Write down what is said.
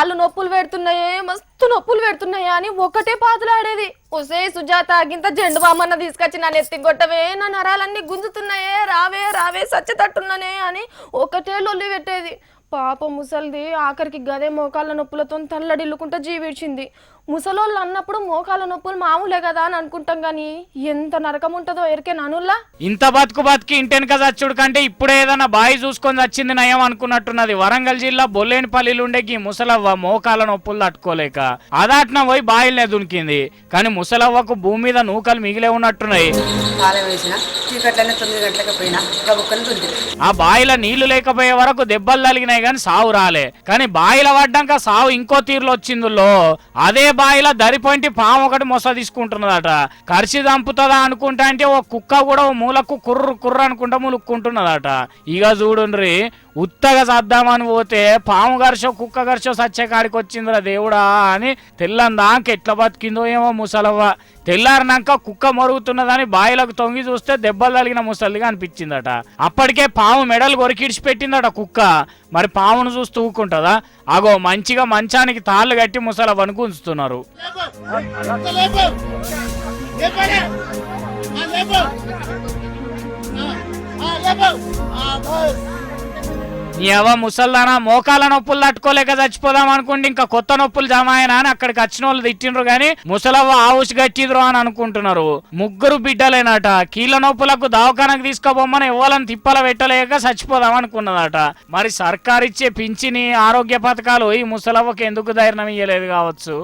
కాళ్ళు నొప్పులు పెడుతున్నాయే, మస్తు నొప్పులు పెడుతున్నాయా అని ఒకటే పాతులాడేది. ఒసే సుజాత, గింత జెండు బామ్మన్న తీసుకొచ్చి నన్ను ఎత్తిగొట్టవే, నా నరాలన్నీ గుంజుతున్నాయే, రావే రావే సచ్చేటట్టున్నానే అని ఒకటే లొల్లి పెట్టేది. పాప ముసలిది ఆఖరికి గదే మోకాళ్ళ నొప్పులతో తల్లడిల్లుకుంటా జీవిడ్చింది. ముసలోళ్ళు అన్నప్పుడు మోకాళ్ళ నొప్పులు మామూలే కదా అని అనుకుంటాం గాని ఎంత నరకం ఉంటుందో ఎరికే నానుల్లా. ఇంత బతికి ఇంటెనక చచ్చుడు కంటే ఇప్పుడే ఏదైనా బాయి చూసుకొని చచ్చింది నయం అనుకున్నట్టున్నది. వరంగల్ జిల్లా బొల్లేనిపల్లిలో ఉండేకి ముసలవ్వ మోకాళ్ళ నొప్పులు తట్టుకోలేక అదాట్న పోయి బాయిలనే దునికింది. కానీ ముసలవ్వకు భూమి మీద నూకలు మిగిలే ఉన్నట్టున్నాయి. ఆ బాయిల నీళ్లు లేకపోయే వరకు దెబ్బలు తగిలినాయి కానీ సావు రాలే. కానీ బాయిల పడ్డాక సావు ఇంకో తీరులో వచ్చిందులో. అదే బాయిల దరిపోయింటి పాము ఒకటి మొస తీసుకుంటున్నదట. కరిసి చంపుతుందా అనుకుంటా అంటే ఓ కుక్క కూడా ఓ మూలకు కుర్రు కుర్ర అనుకుంటా ములుక్కుంటున్నదట. ఇక చూడుండ్రి, ఉత్తగా చద్దామని పోతే పాము గర్షో కుక్క గర్షో సచ్చే కాడికి వచ్చిందిరా దేవుడా అని తెల్లందాక ఎట్లా బతికిందో ఏమో ముసలవ్వ. తెల్లారినాక కుక్క మరుగుతున్నదని బాయిలకు తొంగి చూస్తే దెబ్బలు తగిలిన ముసలిగా అనిపించిందట. అప్పటికే పాము మెడలు కొరికిడిచి పెట్టిందట కుక్క. మరి పామును చూస్తూ ఊకుంటుందా? అగో మంచిగా మంచానికి తాళ్ళు కట్టి ముసలవ్వను గుంజుతున్నారు. ఏవో ముసల్దానా మోకాల నొప్పులు తట్టుకోలేక చచ్చిపోదాం అనుకుంటే ఇంకా కొత్త నొప్పులు జమాయనా అని అక్కడికి వచ్చిన వాళ్ళు తిట్టిండ్రు గాని ముసలవ్వ ఆవుసి గట్టిద్రు అని అనుకుంటున్నారు. ముగ్గురు బిడ్డలేనట. కీళ్ళ నొప్పులకు దవాఖానకు తీసుకోబోమ్మని ఇవ్వాలని తిప్పల పెట్టలేక చచ్చిపోదాం అనుకున్నదట. మరి సర్కారు ఇచ్చే పింఛని ఆరోగ్య పథకాలు ఈ ముసలవ్వకి ఎందుకు ధైర్యం ఇయ్యలేదు కావచ్చు.